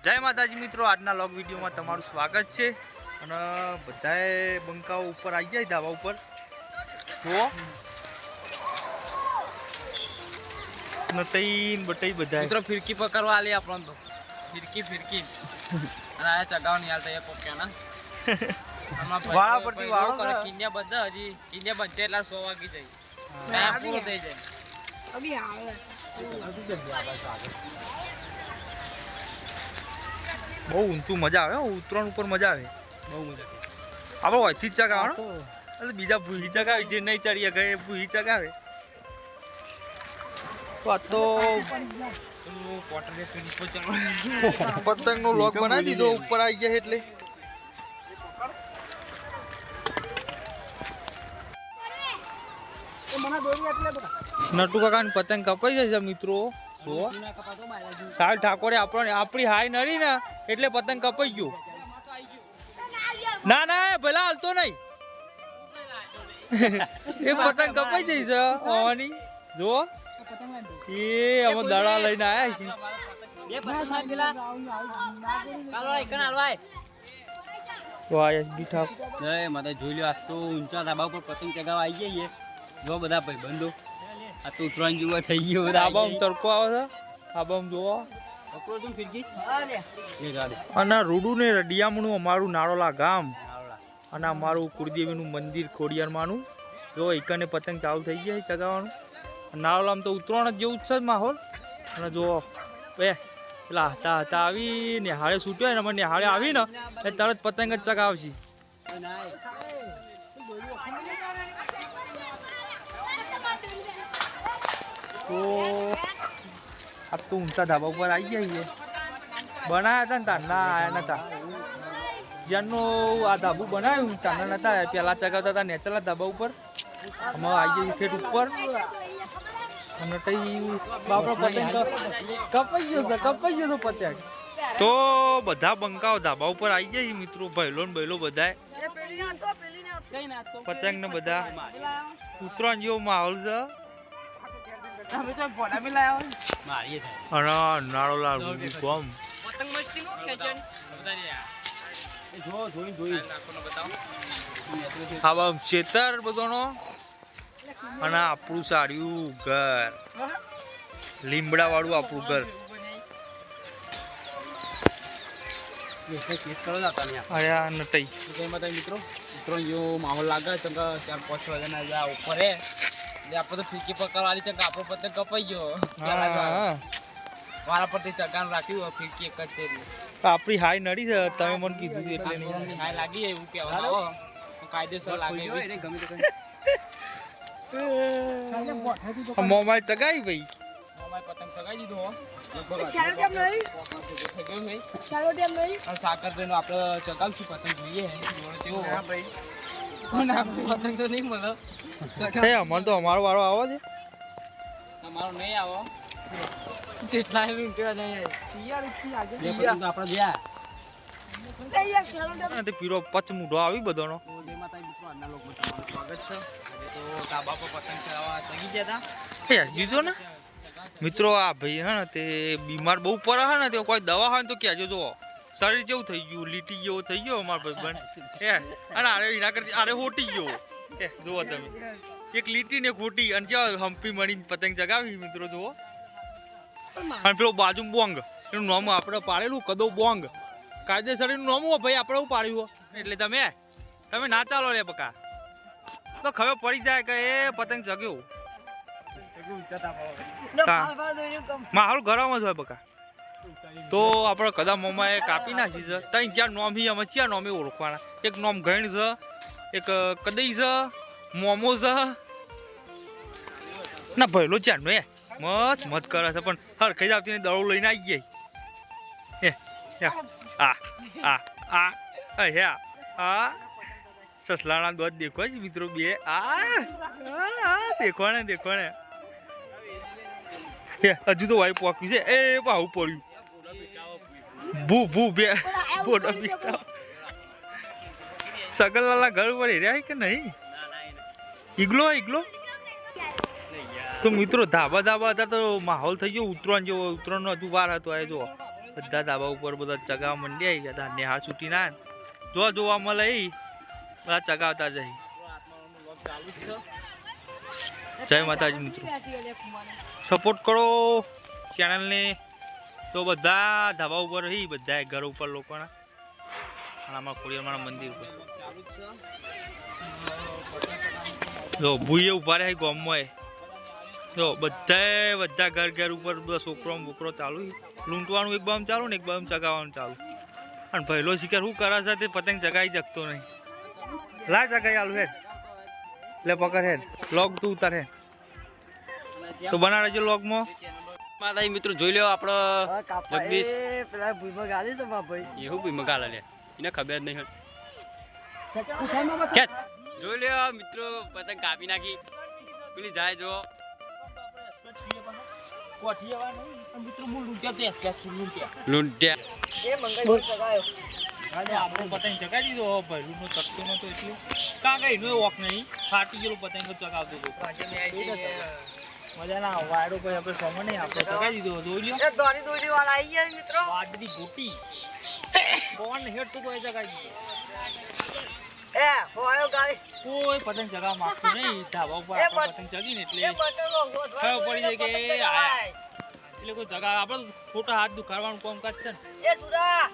जय माताजी मित्रों, आजना लॉग वीडियो में तमारू स्वागत है। અને બધાએ બંકાઓ ઉપર આવી જાય ધાબા ઉપર તો નતઈન બટઈ બધા મિત્રો ફિરકી પકડવા આલી આપણો તો ફિરકી અને આ ચગાવ ની હાલતા એક ઓકે ના આમાં વાળા પરથી વાળો કરે કિન્યા બધા હજી કિન્યા બંધે એટલે 100 વાગી જાય ટાઈમ પૂરો થઈ જાય અભી આવે બહુ ઊંચું મજા આવે ઉતરણ ઉપર મજા આવે બહુ મજા આપણે ઓયથી જ ચગાવવાનો એટલે બીજા ભૂહી ચગાવે જે નહીં ચડીએ ગયે ભૂહી ચગાવે તો પતંગ નો લોક બનાવી દીધો ઉપર આવી ગયા એટલે નટુ કાકા ની પતંગ કપાઈ જાય છે મિત્રો સાલ ઠાકોરે આપણી હાય નડી ને એટલે પતંગ કપાઈ ગયો ના ના ભલા હાલતો નહીં એ પતંગ કપાઈ જઈ છે ઓની જો એ અમે દડા લઈને આયા છીએ તો આયા બીઠા જય માતા જોઈ લ્યો આ તો ઊંચા ધાબા ઉપર પતંગ ચગાવવા આવી જઈએ જો બધા ભાઈબંધો આ તો ઉતરાણ જેવા થઈ ગયો બધા આબામ તડકો આવે છે આબામ જોવો અને રૂડું ને રડિયામણું અમારું નારોલા ગામ અને અમારું કુળદેવીનું મંદિર ખોડિયારમાંનું જો એકને પતંગ ચાલુ થઈ ગયા ચગાવવાનું નારોલામાં તો ઉતરાણ જ જેવું જ છે માહોલ અને જો પેલા હતા આવી નિહાળે છૂટ્યો ને અમે નિહાળે આવી ને એ તરત પતંગ જ ચગાવશે તો આ તો ઊંચા ધાબા ઉપર આવી ગયા બનાવ્યા હતા ને તારના આયા નતા જ્યાંનું આ ધાબુ બનાવ્યું તારના નતા પેલા ચગાવતા હતા નેચરલા ધાબા ઉપર અમે આવી ગયા ઠેઠ ઉપર અને તઈ બાપડો પતંગ કપાઈ ગયો તો પતંગ તો બધા બંકાઓ ધાબા ઉપર આવી ગયા મિત્રો ભાઈલો ને બહેલો બધા પતંગ ને બધા ઉતરાણ જેવો માહોલ છે નારોલાલ ગોમ પતંગ મસ્તી નો ખેંચન હા ખેતર બધોનો અને આપણું સારું ઘર લીમડા વાળું આપણું ઘર અરે નટઈ મિત્રો ઉતરણ જેવો માહોલ લાગે તો 4-5 વાગ્યાના જા ઉપર હે આપણે તો ફીકી પકડવાની છે કે આપણો પતંગ કપાઈ ગયો વાળા પરથી ચગાન રાખ્યું ફીકી એક જ છે આપણી હાય નડી છે તમે મને કીધું એટલે નહીં હાય લાગી એવું કહેવાનું કાયદેસર લાગે ગમે તે મોમાય ચગાવી ભાઈ મોમાય પતંગ ચગાવી દીધો સાકર ભાઈ નો આપણે ચગાવશું પતંગ જોઈએ પતંગ તો નહીં મળે અમારે તો અમારો વાળો આવો છે તમારો નહીં આવો જેટલા આપણે પીરો પચમુઢો આવી બધોનો બીજો ને મિત્રો આ ભાઈ હે ને તે બીમાર બહુ પડે હે ને તે કોઈ દવા હોય ને તો કહેજો જો શરીર જેવું થઈ ગયું લીટી જેવો થઈ ગયો અમારો ભાઈ અને આરે એના કરતી આરે હોટી ગયો જુઓ તમે એક લીટી ને ખોટી અને જ્યાં હમ્પી મળીને પતંગ ચગાવી મિત્રો જુઓ અને પેલો બાજુ બોંગ એનું નામ આપણે પાડેલું કદો બોંગ કાયદેસર એનું નામ ભાઈ આપણે પાડ્યું એટલે તમે ના ચાલો લે બકા તો ખબર પડી જાય કે એ પતંગ ચગ્યો માહોલ ગરમ જ હોય બકા તો આપણે કદા મોમાં એ કાપી નાખી છે ત્યાં જ્યાં નોમ અમે ક્યાં નોમે ઓળખવાના એક નોમ ગણ છે એક કદઈ છે મોમો છે ના ભયલો ચારનો મત કરે છે પણ હરખાઈ આવતી ને દડો લઈને આવી જાય સસલાના દોધ દેખો જ મિત્રો બે દેખો ને હજુ તો વાઈ પોક્યું છે એ પાવું પડ્યું ભૂ બે સગલવાલા ઘર પર રહ્યા કે નહીં ઈગલો તો મિત્રો ધાબા હતા તો માહોલ થઈ ગયો ઉતરાણ જેવો ઉતરાણનો હજુ વાર હતો આ જો બધા ધાબા ઉપર બધા ચગાવા મંડ્યા આવી ગયા નેહાળ છૂટી ના જો જોવા મળે એ બધા ચગાવતા જઈ. જય માતાજી મિત્રો, સપોર્ટ કરો ચેનલને. તો બધા ધાબા ઉપર રહી બધા ઘર ઉપર લોકોના આમાં ખોડિયારમાં મંદિર ઉપર જો ભૂઈએ ઉભા રહ્યા ગામમાં જો બધા ઘર ઉપર બધા છોકરો બોકરો ચાલુ લૂંટવાનું એક બામ ચાલુ ને એક બામ ચગાવવાનું ચાલુ. અને પહેલો શિકાર શું કરે છે તે પતંગ ચગાવી શકતો નહીં. લા ચગાવી આલુ હેડ લે પકડ હેડ લોગ તું ઉતાર હેડ તો બનાવે છે લોગમાં. માતાજી મિત્રો જોઈ લ્યો આપણો જગદીશ પેલા ભૂઈમાં ગાલી છે ભાઈ એવું ભૂઈ મગાલે લે એને ખબર જ નહીં હોય. જોઈ લ્યો મિત્રો પતંગ કાપી નાખી પેલી જાય જો લૂંટ્યા એ મંગળ ચગાયો આપણે પતંગ ચગાવી દીધો ભાઈ નો તકતો નતો એટલે કાં કઈ નો વોક નહીં ફાટી ગયેલો પતંગ ચગાવતો હતો. મજા ના વાયડો કોઈ આપણે સમય નહીં આપણે ચગાવી દીધો જોઈ લ્યો. એ દોરી દોરી વાળા આવી ગયા મિત્રો વાદળી ગોટી કોણ હેડ તો કોઈ ચગાવી દીધો. એ હોયો ગાડી કોઈ પતંગ ચગાવવા માંગતું નહીં. ધાબા ઉપર આપણે પતંગ ચગીને એટલે એ બટલો ખબર પડી જાય કે એ આયા એટલે કોઈ જગા આપણે ખોટા હાથ દુખાડવાનું કામકાજ છે ને. એ સુરા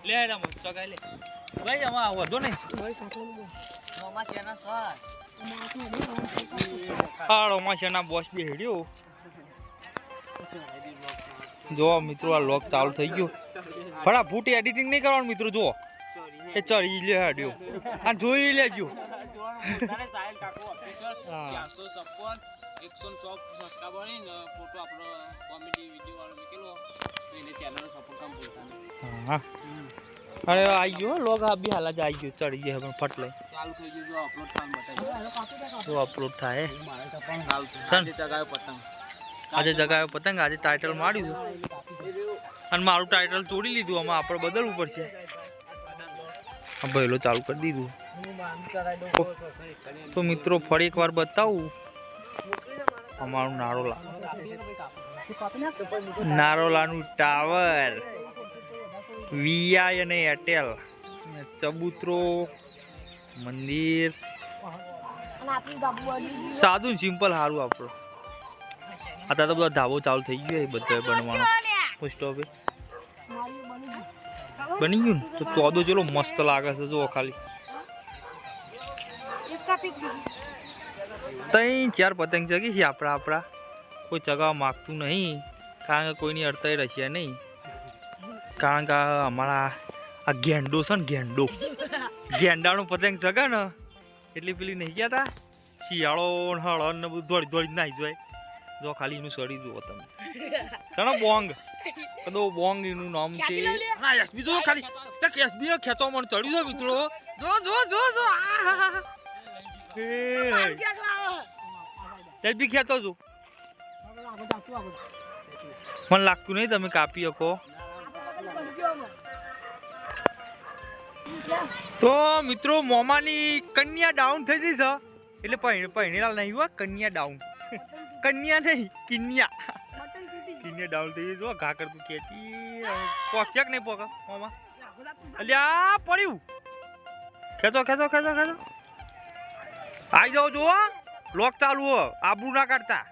લે હેડા મો ચગાઈ લે ભાઈ આમાં વધો નહીં. મામા કેના સર હાડો માછાના બોસ બે હેડ્યો. જો મિત્રો આ લોક ચાલુ થઈ ગયો. ફટાફટ એડિટિંગ નહીં કરવાનું મિત્રો. જો એ ચડી લે હેડ્યો અને જોઈ લેજો. 156 સબસ્ક્રાઇબર ને ફોટો આપણો કોમેડી વિડિયો વાળો મૂકેલો તો એને ચેનલનો સપોર્ટ કામ બોલતા. હા અરે આવી ગયો લોગ આ બી હાલ જ આવી ગયો ચડી ગયો પણ ફટ લઈ ચાલુ થઈ ગયું જો અપલોડ કામ બતાવી જો અપલોડ થાય સન જગાયો પતંગ આજે જગાયો પતંગ આજે ટાઇટલ માર્યું અને મારું ટાઇટલ તોડી લીધું. આમાં આપણે બદલવું પડશે. હા પહેલો ચાલુ કરી દીધું. તો મિત્રો ફરી એકવાર બતાવું અમારું નારોલાનું ટાવર વીઆઈ અને એરટેલ ચબૂતરો મંદિર સાદું સિમ્પલ સારું આપણું. અત્યારે તો બધા ધાબો ચાલુ થઈ ગયો બધા બનવાનો. પોસ્ટ ઓફિસ બની ગયું ને તો ચોદો ચલો મસ્ત લાગે છે. જો ખાલી 3-4 પતંગ ચગી છે આપણા કોઈ ચગાવવા માગતું નહીં કારણ કે કોઈની અડતાઈ રચ્યા નહીં. કારણ કે અમારા આ ગેંડો છે ને ગેંડાનો પતંગ ચગા ને એટલે પેલી નહીં ગયા તા શિયાળો હળન ને બધું દોડી નાહી જાય. જો ખાલી એનું સડી જુઓ તમે ચણો બોંગ કદો બોંગ એનું નામ છે. હા યસબી જો ખાલી યસબી નો ખેંચો મને ચડ્યું છે મિત્રો. જો જો જો જો યસબી ખેંચો છો મને લાગતું નહીં તમે કાપી શકો. તો મિત્રો મોમાની કન્યા ડાઉન થઈ જઈ છે એટલે પહેણેલા નહીં હો કન્યા ડાઉન કન્યા નહીં કિન્યા ડાઉન થઈ જઈ. જો ઘા કરતું ખેંચી પોક્યાક નહીં પોકા મોમા અલ્યા પડ્યું. ખેંચો ખેંચો ખેંચો ખેંચો આવી જાઓ. જો લોક ચાલુ હો આબુ ના કાઢતા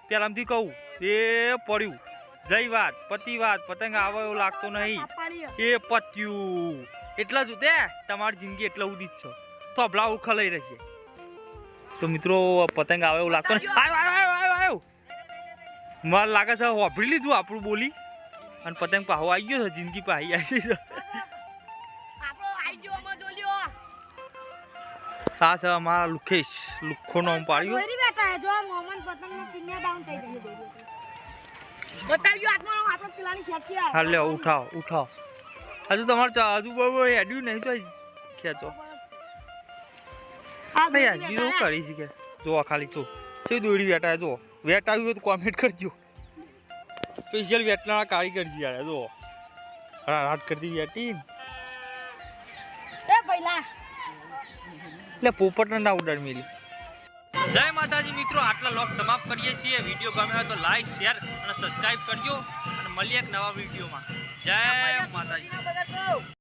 પેલામથી કહું એ પડ્યું. જય વાત પતિ વાત પતંગ આવે એવું લાગતો નહીં એ પત્યું એટલા જ તે તમારી જિંદગી એટલા ઉડી જ છે. થોભલા ઉખલાઈ રહેશે. તો મિત્રો પતંગ આવે એવું લાગતો નહીં. આવ્યો મારે લાગે છે વાપરી લીધું આપણું બોલી અને પતંગ પાહો આવી ગયો છે. જિંદગી પાહી આવી છે. આ છે અમારા લુખેશ લુખો નામ પાડ્યું. હા લે ઉઠાવો હજુ તમારે હજુ બરોબર હેડ્યું નહીં તો ખેંચો. બીજું કરી છે કે જો ખાલી જો દોડી વેટા જો વેટ આવ્યું હોય તો કોમેન્ટ કરજો. સ્પેશિયલ વેટના કારીગર છે યાર. જો હાટ કરતી વેટી એટલે પોપટ ના ઉડાડ મેલી. જય માતાજી મિત્રો આટલા લોક સમાપ્ત કરીએ છીએ. વિડીયો ગમ્યો હોય તો લાઈક શેર અને સબસ્ક્રાઇબ કરજો. મળીએ એક નવા વિડીયોમાં. જય માતાજી. બધા